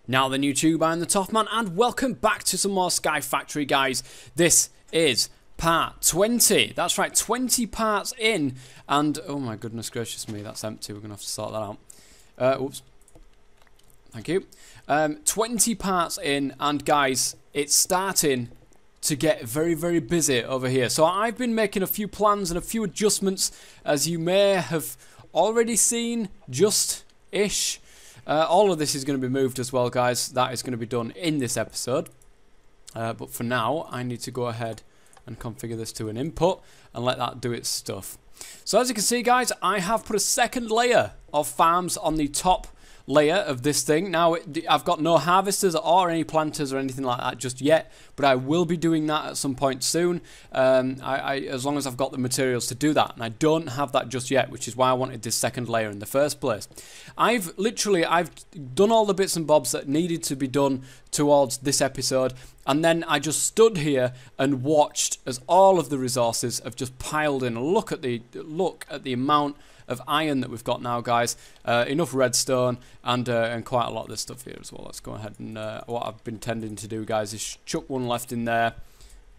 Now then YouTube, I'm the Toffman and welcome back to some more Sky Factory, guys. This is part 20. That's right, 20 parts in, and oh my goodness gracious me, that's empty. We're going to have to sort that out. Oops. Thank you. 20 parts in, and guys, it's starting to get very, very busy over here. So I've been making a few plans and a few adjustments, as you may have already seen, just-ish. All of this is going to be moved as well, guys. That is going to be done in this episode. But for now, I need to go ahead and configure this to an input and let that do its stuff. So as you can see, guys, I have put a second layer of farms on the top layer of this thing. Now, I've got no harvesters or any planters or anything like that just yet, but I will be doing that at some point soon, as long as I've got the materials to do that, and I don't have that just yet, which is why I wanted this second layer in the first place. I've done all the bits and bobs that needed to be done towards this episode, and then I just stood here and watched as all of the resources have just piled in. Look at the amount of iron that we've got now, guys. Enough redstone and quite a lot of this stuff here as well. Let's go ahead and what I've been tending to do, guys, is chuck one left in there,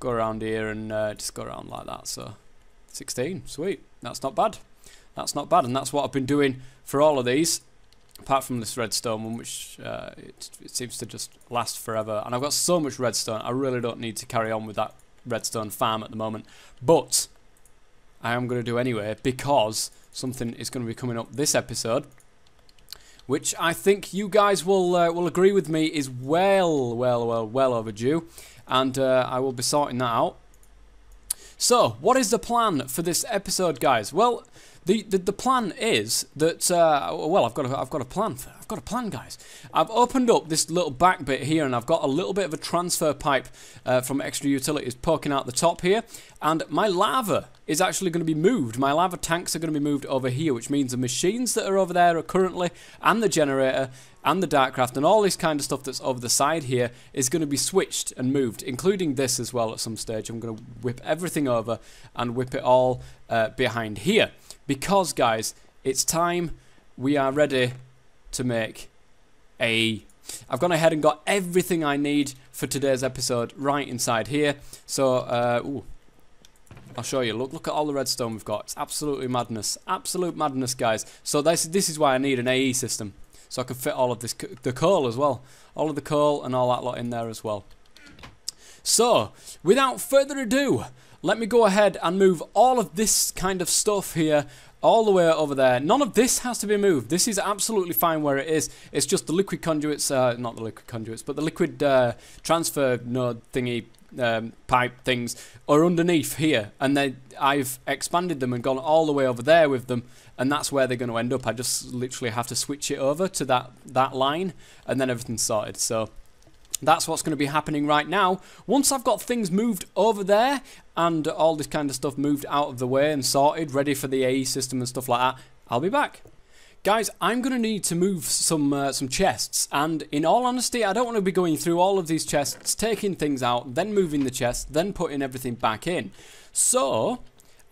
go around here and just go around like that. So 16, sweet. That's not bad. That's not bad, and that's what I've been doing for all of these, apart from this redstone one, which it seems to just last forever. And I've got so much redstone, I really don't need to carry on with that redstone farm at the moment, but I am going to do anyway, because something is going to be coming up this episode, which I think you guys will agree with me is well overdue, and I will be sorting that out. So, what is the plan for this episode, guys? Well, the plan is that well, I've got a plan. I've got a plan, guys. I've opened up this little back bit here, and I've got a little bit of a transfer pipe from Extra Utilities poking out the top here, and my lava is actually going to be moved. My lava tanks are going to be moved over here, which means the machines that are over there are currently, and the generator, and the Darkcraft, and all this kind of stuff that's over the side here is going to be switched and moved, including this as well at some stage. I'm going to whip everything over and whip it all behind here. Because, guys, it's time. We are ready to make I've gone ahead and got everything I need for today's episode right inside here. So, ooh, I'll show you. Look at all the redstone we've got. It's absolutely madness. Absolute madness, guys. So this is why I need an AE system, so I can fit all of this, the coal as well. All of the coal and all that lot in there as well. So, without further ado, let me go ahead and move all of this kind of stuff here all the way over there. None of this has to be moved. This is absolutely fine where it is. It's just the liquid conduits, not the liquid conduits, but the liquid transfer node thingy, pipe things are underneath here. And then I've expanded them and gone all the way over there with them, and that's where they're going to end up. I just literally have to switch it over to that line, and then everything's sorted. So that's what's going to be happening right now. Once I've got things moved over there and all this kind of stuff moved out of the way and sorted, ready for the AE system and stuff like that, I'll be back. Guys, I'm going to need to move some chests, and in all honesty, I don't want to be going through all of these chests, taking things out, then moving the chest, then putting everything back in. So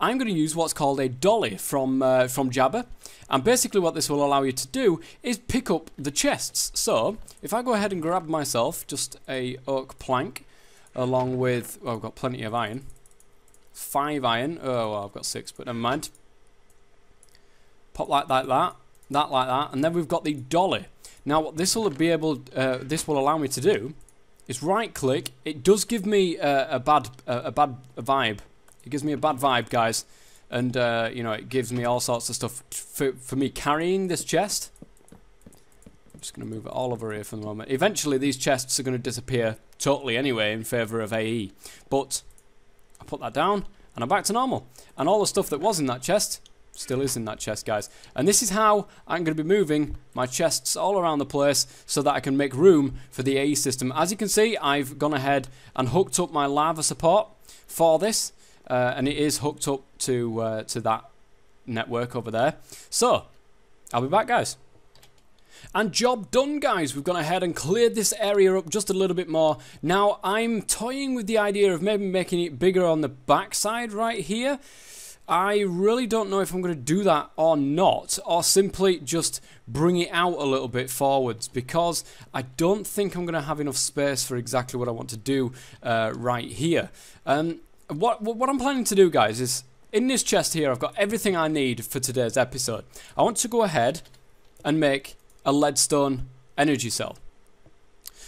I'm going to use what's called a dolly from Jabba, and basically what this will allow you to do is pick up the chests. So if I go ahead and grab myself just a oak plank, along with, well, I've got plenty of iron, 5 iron, oh well, I've got 6, but never mind. Pop like that, like that, and then we've got the dolly. Now what this will allow me to do is right click. It does give me a bad vibe. It gives me a bad vibe, guys, and you know, it gives me all sorts of stuff for me carrying this chest. I'm just going to move it all over here for the moment. Eventually these chests are going to disappear totally anyway in favour of AE, but I put that down and I'm back to normal, and all the stuff that was in that chest still is in that chest, guys. And this is how I'm going to be moving my chests all around the place so that I can make room for the AE system. As you can see, I've gone ahead and hooked up my lava support for this, and it is hooked up to that network over there. So I'll be back, guys. And job done, guys. We've gone ahead and cleared this area up just a little bit more. Now I'm toying with the idea of maybe making it bigger on the back side right here. I really don't know if I'm going to do that or not, or simply just bring it out a little bit forwards, because I don't think I'm going to have enough space for exactly what I want to do right here. What I'm planning to do, guys, is in this chest here I've got everything I need for today's episode. I want to go ahead and make a leadstone energy cell.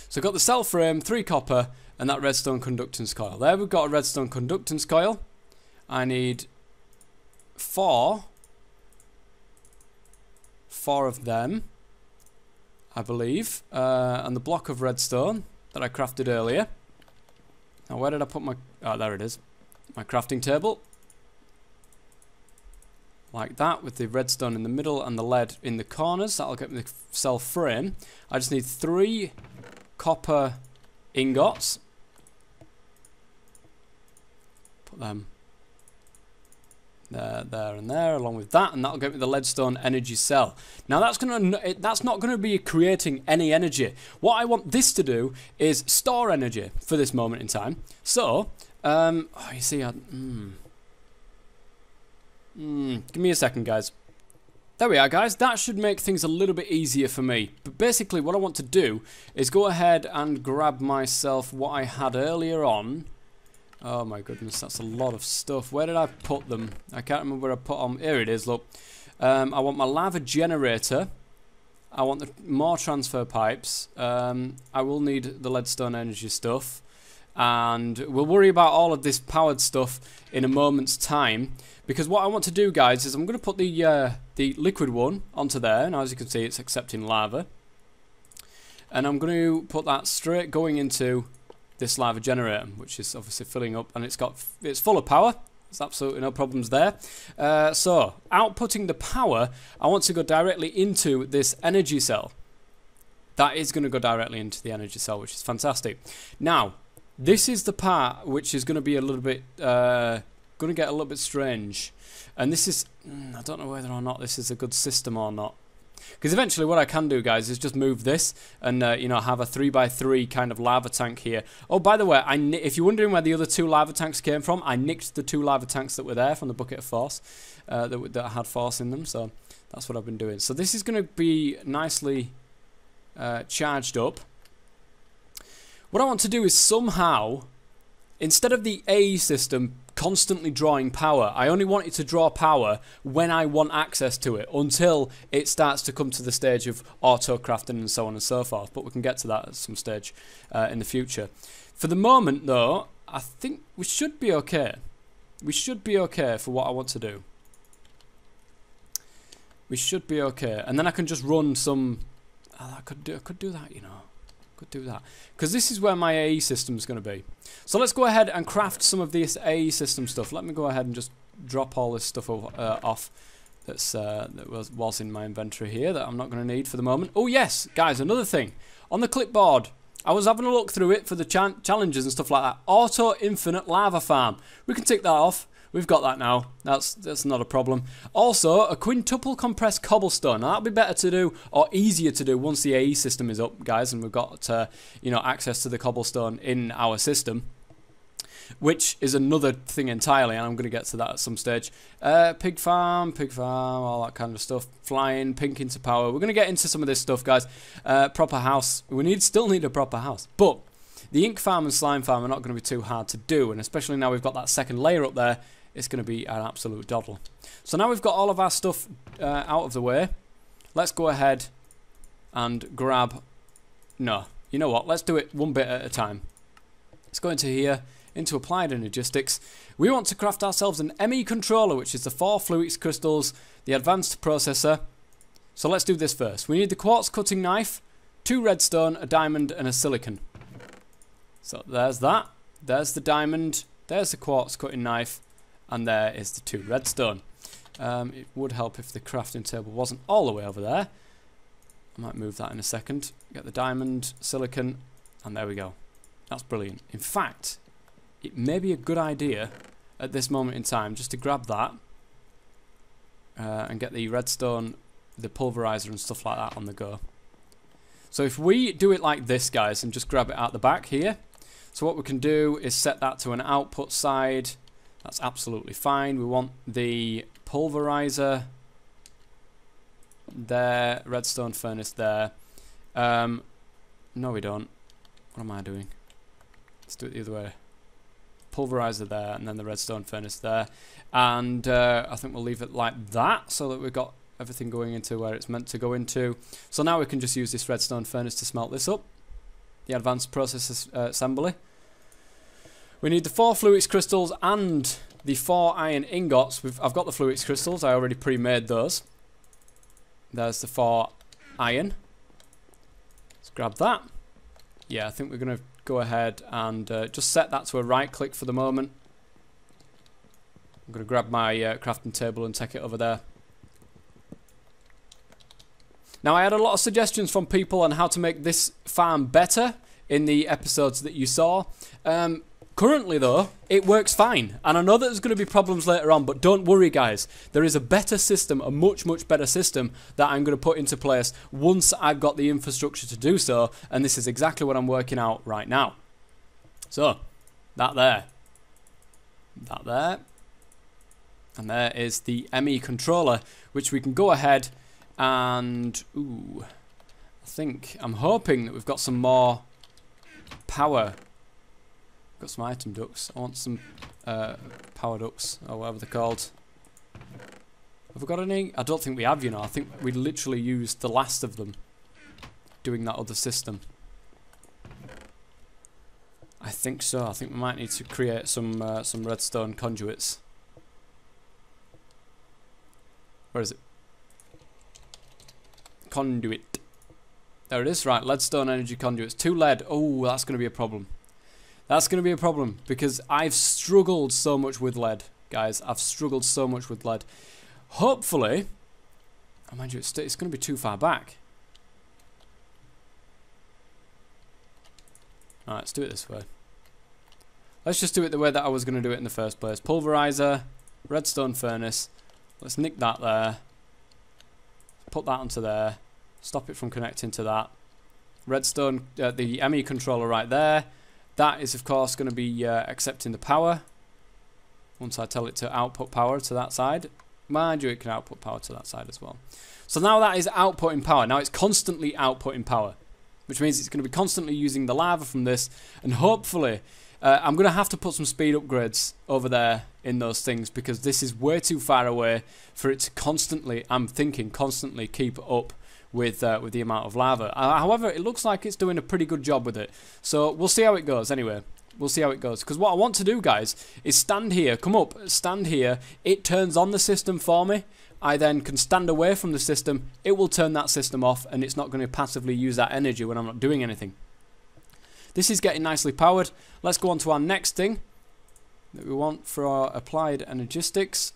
So I've got the cell frame, 3 copper, and that redstone conductance coil. There we've got a redstone conductance coil. I need 4 of them, I believe, and the block of redstone that I crafted earlier. Now where did I put my... oh, there it is. My crafting table. Like that, with the redstone in the middle and the lead in the corners. That'll get me the cell frame. I just need 3 copper ingots. Put them there, and there, along with that, and that'll get me the leadstone energy cell. Now that's not gonna be creating any energy. What I want this to do is store energy for this moment in time. So, oh, you see, give me a second, guys. There we are, guys. That should make things a little bit easier for me. But basically, what I want to do is go ahead and grab myself what I had earlier on. Oh my goodness, that's a lot of stuff. Where did I put them? I can't remember where I put them. Here it is, look. I want my lava generator. I want more transfer pipes. I will need the leadstone energy stuff. And we'll worry about all of this powered stuff in a moment's time. Because what I want to do, guys, is I'm going to put the liquid one onto there. Now, as you can see, it's accepting lava. And I'm going to put that straight going into this lava generator, which is obviously filling up, and it's full of power. There's absolutely no problems there. So outputting the power, I want to go directly into this energy cell. That is going to go directly into the energy cell, which is fantastic. Now, this is the part which is going to be a little bit going to get a little bit strange, and this is I don't know whether or not this is a good system or not. Because eventually what I can do, guys, is just move this and, you know, have a 3x3 kind of lava tank here. Oh, by the way, if you're wondering where the other 2 lava tanks came from, I nicked the 2 lava tanks that were there from the bucket of force, that had force in them. So that's what I've been doing. So this is going to be nicely charged up. What I want to do is somehow, instead of the AE system constantly drawing power, I only want it to draw power when I want access to it, until it starts to come to the stage of auto crafting and so on and so forth. But we can get to that at some stage in the future. For the moment, though, I think we should be okay. We should be okay for what I want to do. We should be okay, and then I can just run some. I could do that, you know. Could do that, because this is where my AE system is going to be. So let's go ahead and craft some of this AE system stuff. Let me go ahead and just drop all this stuff off that was in my inventory here that I'm not going to need for the moment. Oh yes, guys, another thing on the clipboard. I was having a look through it for the challenges and stuff like that. Auto infinite lava farm. We can tick that off. We've got that now. That's not a problem. Also, a quintuple compressed cobblestone. Now, that'll be better to do, or easier to do, once the AE system is up, guys, and we've got you know, access to the cobblestone in our system, which is another thing entirely, and I'm going to get to that at some stage. Pig farm, all that kind of stuff. Flying, pink into power. We're going to get into some of this stuff, guys. Proper house. We still need a proper house, but the ink farm and slime farm are not going to be too hard to do, and especially now we've got that second layer up there, it's going to be an absolute doddle. So now we've got all of our stuff out of the way. Let's go ahead and grab... No, you know what? Let's do it one bit at a time. Let's go into here, into Applied Energistics. We want to craft ourselves an ME controller, which is the 4 fluix crystals, the advanced processor. So let's do this first. We need the quartz cutting knife, 2 redstone, a diamond, and a silicon. So there's that. There's the diamond. There's the quartz cutting knife. And there is the 2 redstone. It would help if the crafting table wasn't all the way over there. I might move that in a second. Get the diamond, silicon, and there we go. That's brilliant. In fact, it may be a good idea at this moment in time just to grab that and get the redstone, the pulverizer and stuff like that on the go. So if we do it like this, guys, and just grab it out the back here. So what we can do is set that to an output side. That's absolutely fine. We want the pulverizer there, redstone furnace there. No, we don't. What am I doing? Let's do it the other way. Pulverizer there, and then the redstone furnace there. And I think we'll leave it like that, so that we've got everything going into where it's meant to go into. So now we can just use this redstone furnace to smelt this up. The advanced process assembly. We need the 4 fluix crystals and the 4 iron ingots. I've got the fluix crystals. I already pre-made those. There's the 4 iron. Let's grab that. Yeah, I think we're going to go ahead and just set that to a right click for the moment. I'm going to grab my crafting table and take it over there. Now, I had a lot of suggestions from people on how to make this farm better in the episodes that you saw. Currently, though, it works fine. And I know that there's going to be problems later on, but don't worry, guys. There is a better system, a much, much better system that I'm going to put into place once I've got the infrastructure to do so. And this is exactly what I'm working out right now. So, that there. That there. And there is the ME controller, which we can go ahead and... Ooh. I'm hoping that we've got some more power. Got some item ducts. I want some power ducts, or whatever they're called. Have we got any? I don't think we have, you know. I think we literally used the last of them doing that other system. I think so. I think we might need to create some redstone conduits. Where is it? Conduit. There it is. Right, leadstone energy conduits. 2 lead. Oh, that's going to be a problem. That's going to be a problem because I've struggled so much with lead, guys. I've struggled so much with lead. Hopefully, oh, mind you, it's going to be too far back. Alright, let's do it this way. Let's just do it the way that I was going to do it in the first place. Pulverizer, redstone furnace. Let's nick that there. Put that onto there. Stop it from connecting to that. Redstone, the ME controller right there. That is, of course, going to be accepting the power. Once I tell it to output power to that side. Mind you, it can output power to that side as well. So now that is outputting power. Now it's constantly outputting power, which means it's going to be constantly using the lava from this. And hopefully, I'm going to have to put some speed upgrades over there in those things because this is way too far away for it to constantly, I'm thinking, constantly keep up with the amount of lava. However, it looks like it's doing a pretty good job with it. So we'll see how it goes anyway. We'll see how it goes. Because what I want to do, guys, is stand here, come up, stand here. It turns on the system for me. I then can stand away from the system. It will turn that system off and it's not going to passively use that energy when I'm not doing anything. This is getting nicely powered. Let's go on to our next thing that we want for our applied energistics,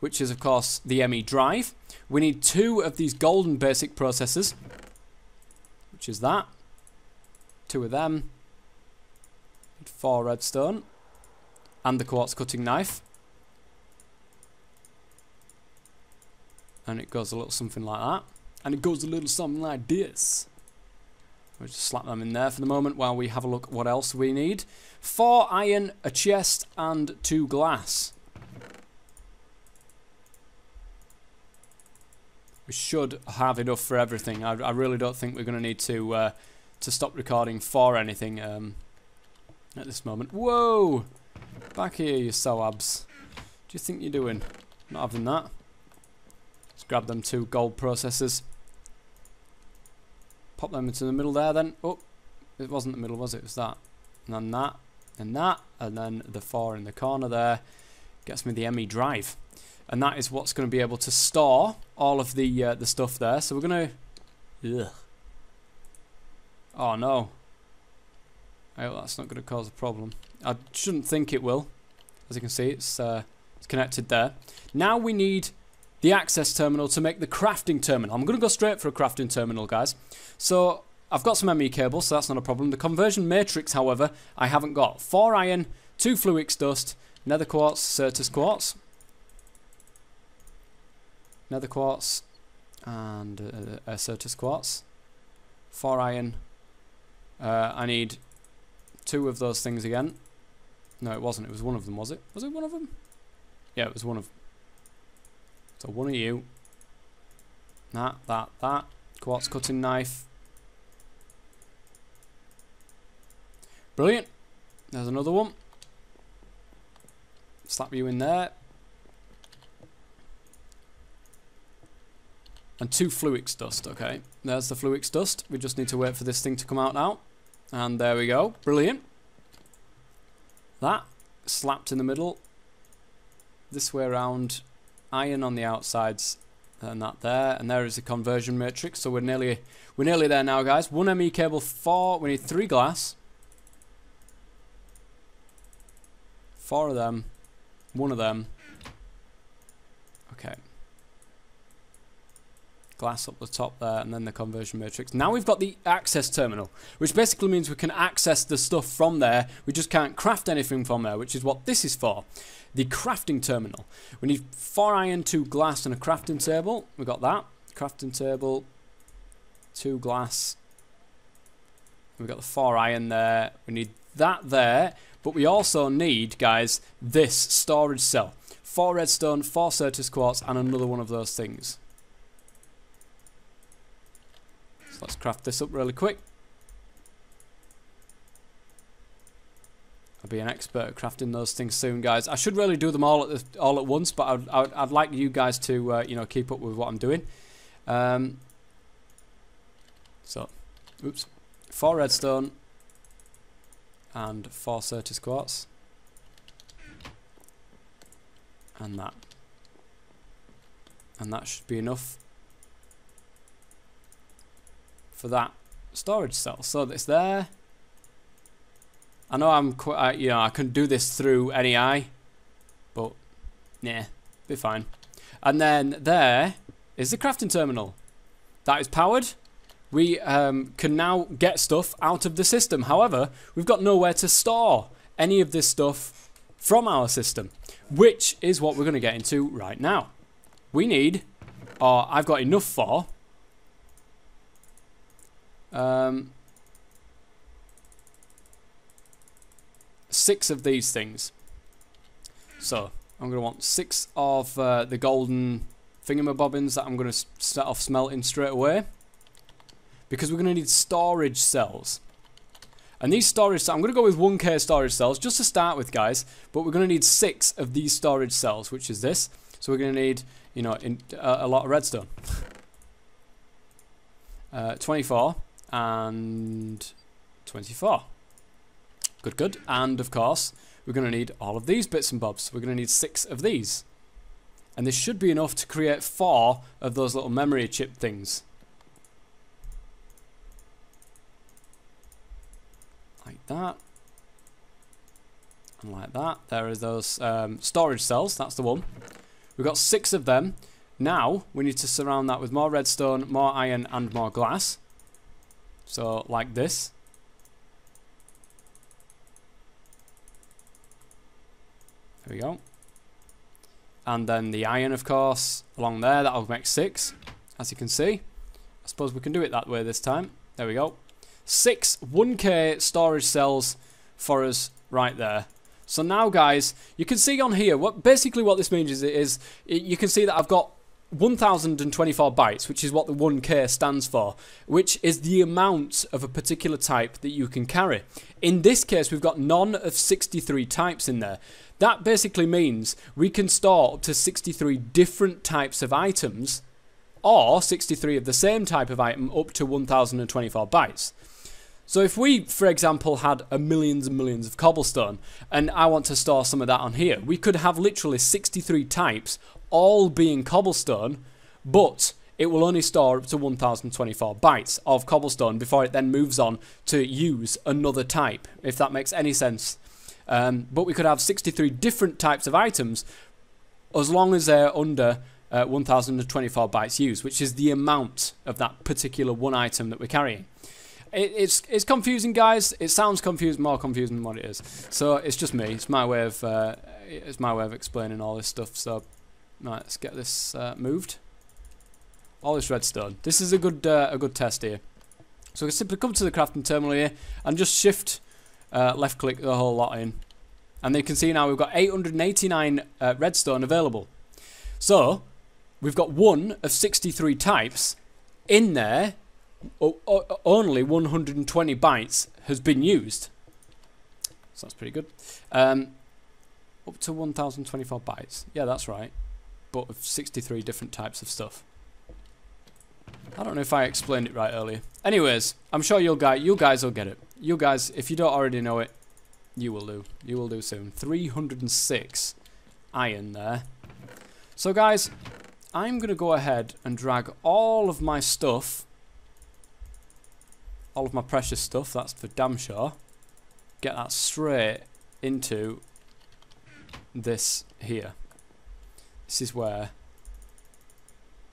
which is, of course, the ME drive. We need 2 of these golden basic processors, which is that. 2 of them. 4 redstone. And the quartz cutting knife. And it goes a little something like that. And it goes a little something like this. We'll just slap them in there for the moment while we have a look at what else we need. 4 iron, a chest, and 2 glass. We should have enough for everything. I really don't think we're going to need to stop recording for anything at this moment. Whoa! Back here, you soabs. What do you think you're doing? Not having that. Let's grab them 2 gold processors. Pop them into the middle there then. Oh, it wasn't the middle, was it? It was that. And then that. And that. And then the 4 in the corner there. Gets me the ME drive. And that is what's going to be able to store all of the stuff there. So we're going to... Ugh. Oh, no. Oh, that's not going to cause a problem. I shouldn't think it will. As you can see, it's connected there. Now we need the access terminal to make the crafting terminal. I'm going to go straight for a crafting terminal, guys. So I've got some ME cables, so that's not a problem. The conversion matrix, however, I haven't got. 4 iron, 2 fluix dust, nether quartz, certus quartz. Nether quartz and certus quartz. 4 iron. I need 2 of those things again. No, it wasn't. It was one of them, was it? Was it one of them? Yeah, it was one of them. So one of you. That. Quartz cutting knife. Brilliant. There's another one. Slap you in there. And 2 fluix dust, okay. There's the fluix dust. We just need to wait for this thing to come out now. And there we go. Brilliant. That. Slapped in the middle. This way around. Iron on the outsides. And that there. And there is the conversion matrix. So we're nearly there now, guys. 1 ME cable, 4. We need 3 glass. 4 of them. 1 of them. Okay. Glass up the top there, and then the conversion matrix. Now we've got the access terminal, which basically means we can access the stuff from there. We just can't craft anything from there, which is what this is for. The crafting terminal. We need 4 iron, 2 glass, and a crafting table. We got that. Crafting table, 2 glass. We've got the 4 iron there. We need that there, but we also need, guys, this storage cell. 4 redstone, 4 Certus quartz, and another one of those things. So let's craft this up really quick. I'll be an expert at crafting those things soon, guys. I should really do them all at once, but I'd like you guys to you know, keep up with what I'm doing. So, oops, 4 redstone and 4 Certus quartz, and that should be enough for that storage cell. So it's there. I know I'm quite, you know, I can do this through NEI, but yeah, be fine. And then there is the crafting terminal. That is powered. We can now get stuff out of the system. However, we've got nowhere to store any of this stuff from our system, which is what we're going to get into right now. We need, or I've got enough for, 6 of these things. So I'm going to want 6 of the golden thingamabobbins that I'm going to start off smelting straight away, because we're going to need storage cells. And these storage cells, I'm going to go with 1K storage cells just to start with, guys, but we're going to need 6 of these storage cells, which is this. So we're going to need, you know, a lot of redstone. 24 and 24. Good. And of course, we're going to need all of these bits and bobs. We're going to need 6 of these. And this should be enough to create 4 of those little memory chip things. Like that. And like that. There are those storage cells. That's the one. We've got 6 of them. Now, we need to surround that with more redstone, more iron, and more glass. So, like this. There we go. And then the iron, of course, along there. That'll make 6, as you can see. I suppose we can do it that way this time. There we go. 6 1K storage cells for us right there. So now, guys, you can see on here, basically what this means is you can see that I've got 1024 bytes, which is what the 1K stands for, which is the amount of a particular type that you can carry. In this case, we've got none of 63 types in there. That basically means we can store up to 63 different types of items, or 63 of the same type of item up to 1024 bytes. So if we, for example, had millions and millions of cobblestone, and I want to store some of that on here, we could have literally 63 types, all being cobblestone, but it will only store up to 1024 bytes of cobblestone before it then moves on to use another type, if that makes any sense. But we could have 63 different types of items as long as they're under 1024 bytes used, which is the amount of that particular one item that we're carrying. It's confusing, guys. It sounds confused, more confusing than what it is. So it's just me. It's my way of explaining all this stuff. So right, let's get this moved. All this redstone. This is a good test here. So we can simply come to the crafting terminal here and just shift left click the whole lot in. And you can see now we've got 889 redstone available. So, we've got 1 of 63 types. In there, only 120 bytes has been used. So that's pretty good. Up to 1024 bytes. Yeah, that's right. But of 63 different types of stuff. I don't know if I explained it right earlier. Anyways, I'm sure you guys will get it. You guys, if you don't already know it, you will do. You will do soon. 306 iron there. So guys, I'm going to go ahead and drag all of my stuff, all of my precious stuff, that's for damn sure, get that straight into this here. This is where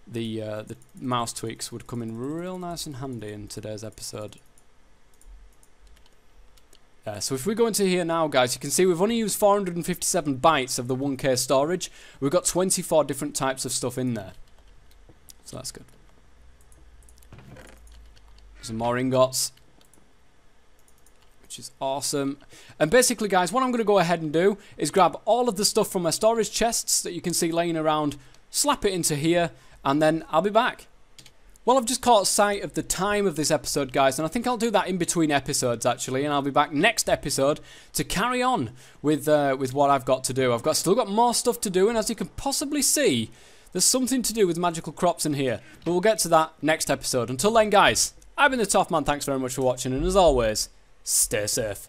the mouse tweaks would come in real nice and handy in today's episode. So if we go into here now, guys, you can see we've only used 457 bytes of the 1K storage. We've got 24 different types of stuff in there. So that's good. Some more ingots, which is awesome. And basically, guys, what I'm going to go ahead and do is grab all of the stuff from my storage chests that you can see laying around, slap it into here, and then I'll be back. Well, I've just caught sight of the time of this episode, guys, and I think I'll do that in between episodes, actually, and I'll be back next episode to carry on with what I've got to do. I've still got more stuff to do, and as you can possibly see, there's something to do with magical crops in here, but we'll get to that next episode. Until then, guys, I've been the Toff Man. Thanks very much for watching, and as always, stay safe.